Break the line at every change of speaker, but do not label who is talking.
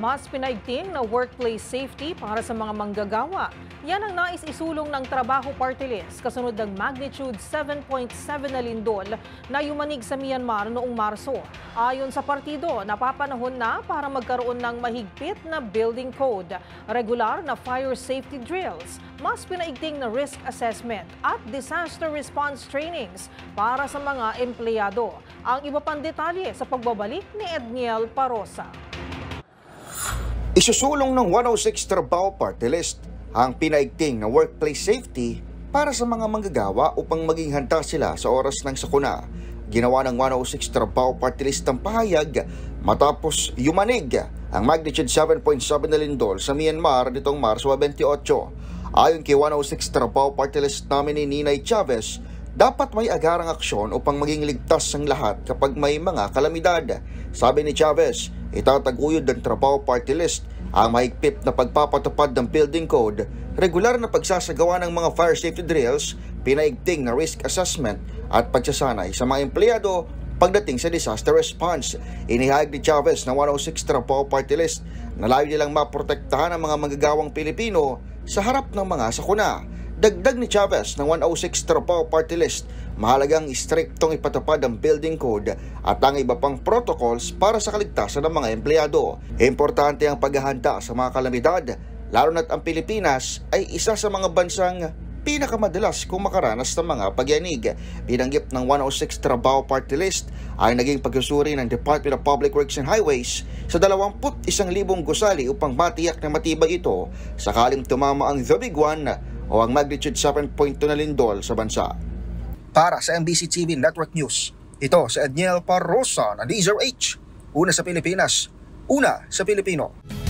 Mas pinaigting na workplace safety para sa mga manggagawa. Yan ang nais isulong ng Trabaho Party List kasunod ng magnitude 7.7 na lindol na yumanig sa Myanmar noong Marso. Ayon sa partido, napapanahon na para magkaroon ng mahigpit na building code, regular na fire safety drills, mas pinaigting na risk assessment at disaster response trainings para sa mga empleyado. Ang iba pang detalye sa pagbabalik ni Edniel Parosa.
Isusulong ng 106 Trabaho Party List ang pinaigting na workplace safety para sa mga manggagawa upang maging handa sila sa oras ng sakuna. Ginawa ng 106 Trabaho Party List ang pahayag matapos yumanig ang magnitude 7.7 na lindol sa Myanmar nitong Marso 28. Ayon kay 106 Trabaho Party List nominee Ninay Chavez, dapat may agarang aksyon upang maging ligtas ang lahat kapag may mga kalamidad. Sabi ni Chavez, itataguyod ng Trabaho Party List ang mahigpit na pagpapatupad ng building code, regular na pagsasagawa ng mga fire safety drills, pinaigting na risk assessment at pagsasanay sa mga empleyado pagdating sa disaster response. Inihayag ni Chavez ng 106 Trabaho Party List na layo nilang maprotektahan ang mga manggagawang Pilipino sa harap ng mga sakuna. Dagdag ni Chavez ng 106 Trabaho Party List, mahalagang istriktong ipatupad ang building code at ang iba pang protocols para sa kaligtasan ng mga empleyado. Importante ang paghahanda sa mga kalamidad, lalo na't ang Pilipinas ay isa sa mga bansang pinakamadalas kung makaranas ng mga pagyanig. Binanggit ng 106 Trabaho Party List ay naging pagsusuri ng Department of Public Works and Highways sa 21,000 gusali upang matiyak na matibay ito sakaling tumama ang The Big One o ang magnitude 7.2 na lindol sa bansa. Para sa MBC TV Network News, ito si Edniel Parosa ng DZRH. Una sa Pilipinas, una sa Pilipino.